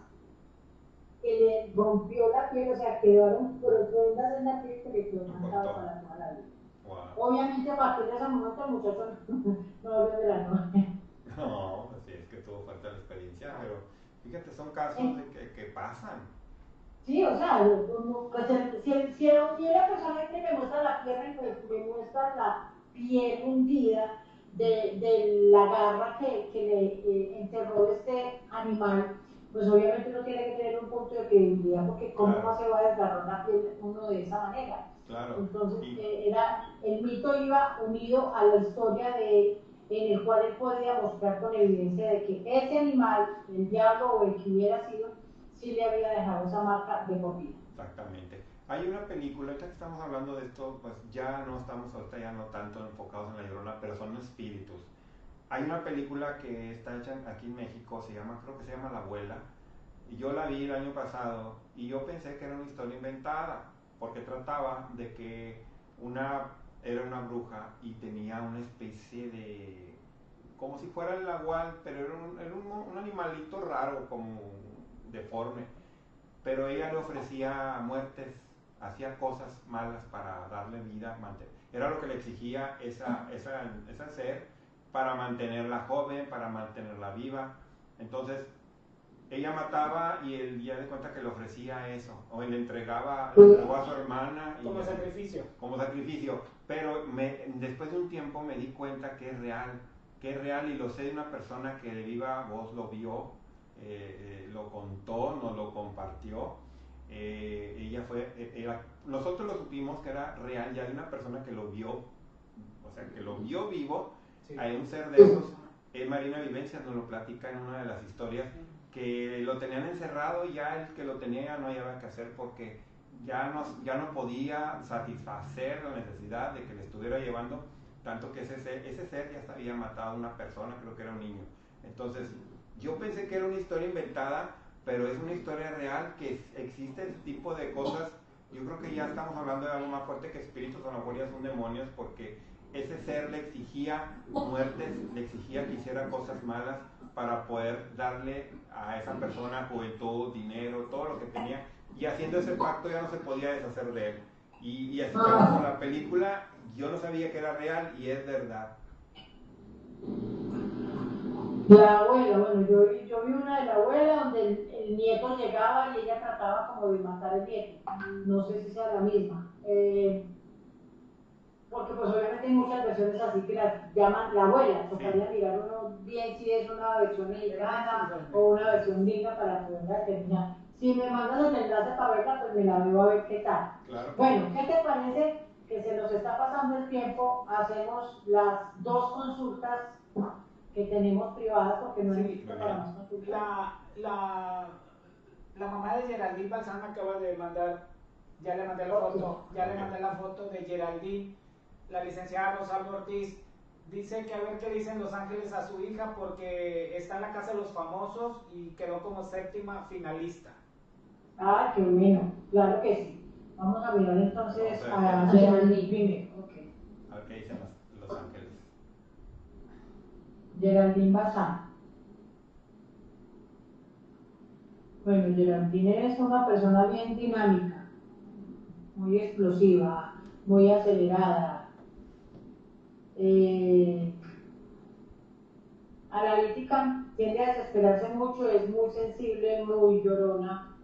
que le rompió la piel, o sea, quedaron profundas en la piel que le quedó marcado para toda la vida. Wow. Obviamente a partir de ese momento el muchacho no volvió de la novia. No, así es que tuvo falta la experiencia, pero fíjate, son casos de que pasan. Sí, o sea, pues, si la persona que me muestra la pierna, pues me muestra la piel hundida de la garra que le enterró este animal, pues obviamente uno tiene que tener un punto de credibilidad, porque cómo no se va a desgarrar la piel uno de esa manera. Claro. Entonces el mito iba unido a la historia de él, en el cual él podía mostrar con evidencia de que ese animal, el diablo o el que hubiera sido, sí le había dejado esa marca de por vida. Exactamente. Hay una película, ahorita que estamos hablando de esto, pues ya no estamos ahorita ya no tanto enfocados en la Llorona, pero son espíritus. Hay una película que está hecha aquí en México, creo que se llama La Abuela, y yo la vi el año pasado y yo pensé que era una historia inventada, porque trataba de que era una bruja y tenía una especie de, como si fuera el nahual, pero era un animalito raro, como deforme, pero ella le ofrecía muertes, hacía cosas malas para darle vida, era lo que le exigía esa ser, para mantenerla joven, para mantenerla viva. Entonces ella mataba y él ya de cuenta que le ofrecía eso, o le entregó a su hermana como sacrificio. Como sacrificio, pero después de un tiempo me di cuenta que es real, y lo sé de una persona que de viva voz lo vio, lo contó, nos lo compartió. Nosotros lo supimos que era real, ya de una persona que lo vio, o sea, que lo vio vivo. Sí. Hay un ser de esos, Marina Vivencias nos lo platica en una de las historias, que lo tenían encerrado y ya el que lo tenía ya no había que hacer, porque ya no podía satisfacer la necesidad de que le estuviera llevando, tanto que ese ser ya había matado a una persona, creo que era un niño. Entonces yo pensé que era una historia inventada, pero es una historia real, que existe ese tipo de cosas. Yo creo que ya estamos hablando de algo más fuerte que espíritus, a lo mejor ya son demonios, porque ese ser le exigía muertes, le exigía que hiciera cosas malas para poder darle a esa persona juventud, dinero, todo lo que tenía, y haciendo ese pacto ya no se podía deshacer de él. Y así como la película, yo no sabía que era real y es verdad. La abuela, bueno, yo vi una de la abuela donde el nieto llegaba y ella trataba como de matar al nieto. No sé si sea la misma. Porque pues obviamente hay muchas versiones así que las llaman la abuela. Tocaría mirar uno bien si es una versión mexicana o una versión gringa para poderla determinar. Si me mandas el enlace para verla, pues me la veo a ver qué tal. Claro. Bueno, ¿qué te parece que se nos está pasando el tiempo, hacemos las 2 consultas que tenemos privadas porque no hay tiempo para más consultas. La mamá de Geraldine Balsán me acaba de mandar, ya le mandé la foto, le mandé la foto de Geraldine, la licenciada Rosalba Ortiz. Dice que a ver qué dicen Los Ángeles a su hija porque está en la Casa de los Famosos y quedó como 7ª finalista. Ah, qué bueno, claro que sí. Vamos a mirar entonces a Geraldine primero. Okay. A ver qué dicen Los Ángeles. Geraldine Bazán. Bueno, Geraldine es una persona bien dinámica, muy explosiva, muy acelerada. Analítica, tiende a desesperarse mucho, es muy sensible, muy llorona,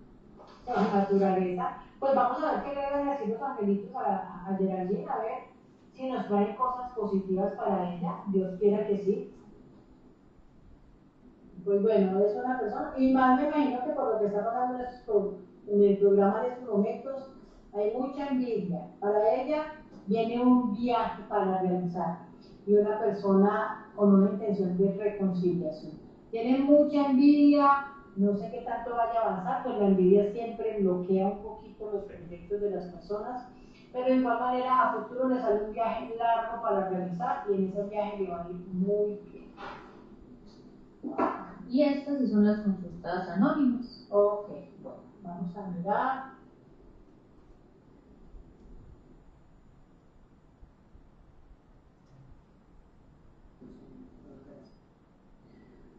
por naturaleza. Pues vamos a ver qué le van a decir los angelitos a Geraldine, a ver si nos traen cosas positivas para ella, Dios quiera que sí. Pues bueno, es una persona, y más me imagino que por lo que está pasando en el programa en estos momentos, hay mucha envidia. Para ella viene un viaje para realizar y una persona con una intención de reconciliación. Tiene mucha envidia, no sé qué tanto vaya a avanzar, pues la envidia siempre bloquea un poquito los proyectos de las personas, pero de igual manera a futuro le sale un viaje largo para realizar y en ese viaje le va a ir muy bien. Y estas sí son las consultas anónimas. Ok, bueno, vamos a mirar.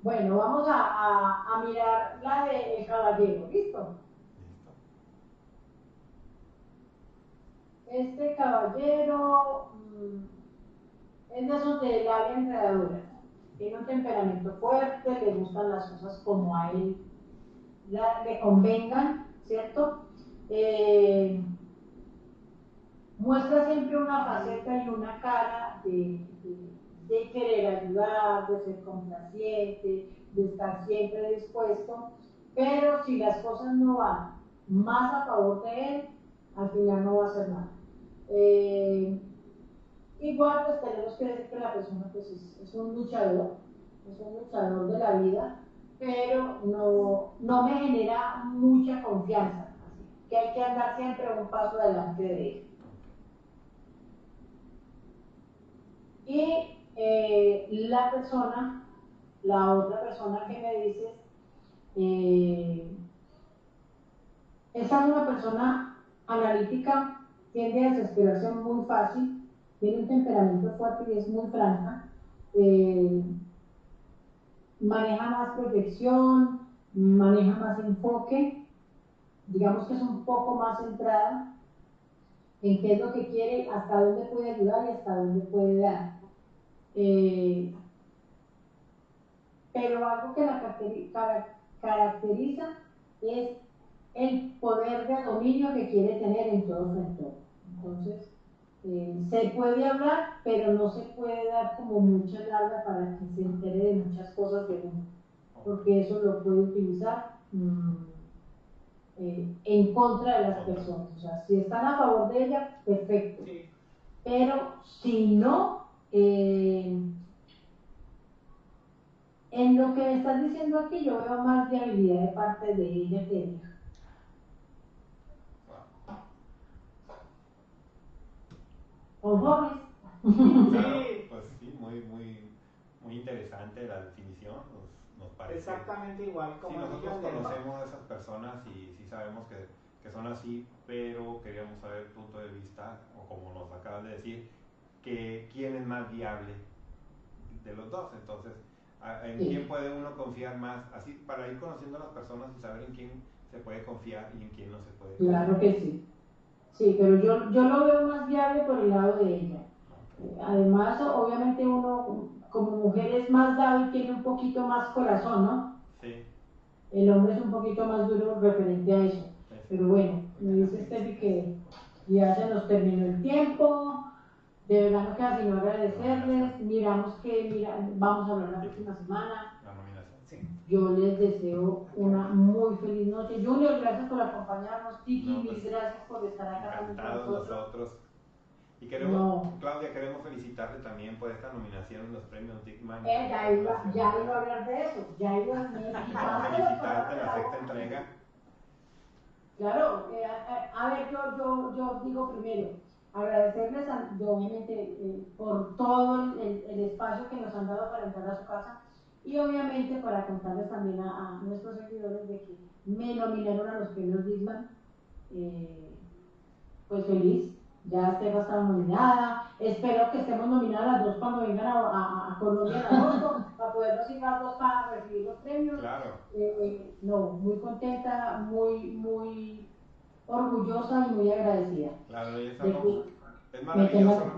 Bueno, vamos a mirar la de El Caballero, ¿listo? Este caballero es de esos de labia enredadora. Tiene un temperamento fuerte, le gustan las cosas como a él le convengan, ¿cierto? Muestra siempre una faceta y una cara de querer ayudar, de ser complaciente, de estar siempre dispuesto, pero si las cosas no van más a favor de él, al final no va a hacer nada. Igual pues tenemos que decir que la persona pues es un luchador de la vida, pero no me genera mucha confianza, así que hay que andar siempre un paso adelante de él. Y la otra persona que me dices, esta es una persona analítica, tiende a desesperarse muy fácil, tiene un temperamento fuerte y es muy franca, maneja más proyección, maneja más enfoque, digamos que es un poco más centrada en qué es lo que quiere, hasta dónde puede ayudar y hasta dónde puede dar. Pero algo que la caracteriza es el poder de dominio que quiere tener en todo su entorno. Entonces, se puede hablar, pero no se puede dar como mucha larga para que se entere de muchas cosas de uno, porque eso lo puede utilizar en contra de las personas. O sea, si están a favor de ella, perfecto. Sí. Pero si no, en lo que me estás diciendo aquí, yo veo más de habilidad de parte de ella que de ella. ¿O jóvenes? Claro, pues sí, muy interesante la definición, nos parece. Exactamente igual como nosotros conocemos a esas personas y sí sabemos que son así, pero queríamos saber el punto de vista, o como nos acabas de decir, que quién es más viable de los dos. Entonces, ¿en quién puede uno confiar más? Así, para ir conociendo a las personas y saber en quién se puede confiar y en quién no se puede confiar. Claro que sí. Sí, pero yo lo veo más viable por el lado de ella. Además, obviamente uno como mujer es más dado y tiene un poquito más corazón, ¿no? Sí. El hombre es un poquito más duro referente a eso. Pero bueno, me dice Steffi que ya se nos terminó el tiempo. De verdad no queda sino agradecerles. Vamos a hablar la próxima semana. La nominación, sí. Yo les deseo una muy feliz noche. Junior, gracias por acompañarnos. Tiki, mil gracias por estar acá con nosotros. Y queremos, No. Claudia, queremos felicitarte también por esta nominación en los premios Dickman. Ya iba a hablar de eso, ya iba a felicitarte en la sexta entrega. Claro, a ver, yo digo primero, agradecerles obviamente por todo el espacio que nos han dado para entrar a su casa y obviamente para contarles también a nuestros seguidores de que me nominaron a los premios Dickman. Pues feliz, ya Estefa estaba nominada, espero que estemos nominadas las dos cuando vengan a Colombia en agosto, para podernos ir las dos para recibir los premios. Claro. No, muy contenta, muy orgullosa y muy agradecida. Claro, y es maravilloso.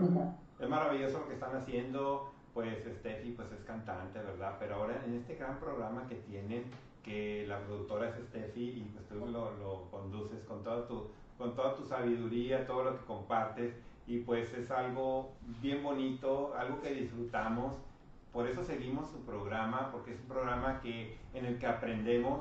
Es maravilloso lo que están haciendo, pues Steffi pues es cantante, ¿verdad? Pero ahora en este gran programa que tienen, que la productora es Steffi y pues tú lo conduces con toda tu sabiduría, todo lo que compartes, y pues es algo bien bonito, algo que disfrutamos. Por eso seguimos su programa, porque es un programa en el que aprendemos.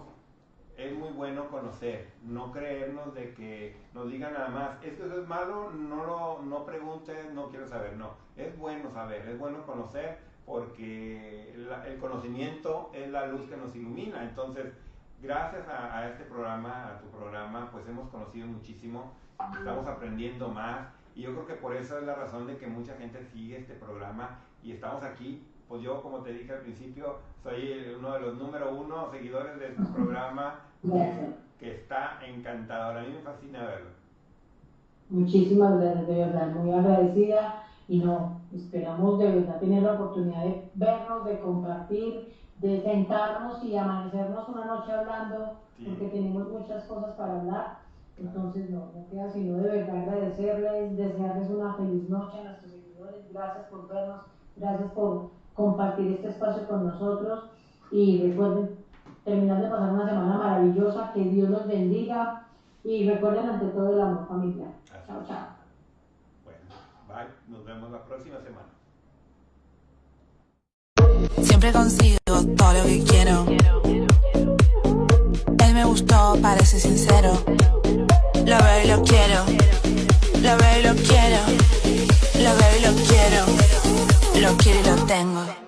Es muy bueno conocer, no creernos de que nos digan nada más, esto es malo, no preguntes, no quiero saber, no. Es bueno saber, es bueno conocer, porque el conocimiento es la luz que nos ilumina. Entonces, gracias a este programa, a tu programa, pues hemos conocido muchísimo, estamos aprendiendo más, y yo creo que por eso es la razón de que mucha gente sigue este programa y estamos aquí. Pues yo, como te dije al principio, soy uno de los número 1 seguidores de este programa, que está encantador. A mí me fascina verlo. Muchísimas gracias, de verdad, muy agradecida, y no, esperamos de verdad tener la oportunidad de vernos, de compartir, de sentarnos y amanecernos una noche hablando, sí, porque tenemos muchas cosas para hablar. Entonces no queda sino de verdad agradecerles, desearles una feliz noche a nuestros seguidores. Gracias por vernos, gracias por compartir este espacio con nosotros, y recuerden terminar de pasar una semana maravillosa, que Dios los bendiga, y recuerden ante todo el amor familiar. Chao, chao. Bueno, bye, nos vemos la próxima semana. Siempre consigo todo lo que quiero. Él me gustó, parece sincero. Lo veo y lo quiero. Lo veo y lo quiero. Lo veo y lo quiero. Lo quiero y lo tengo.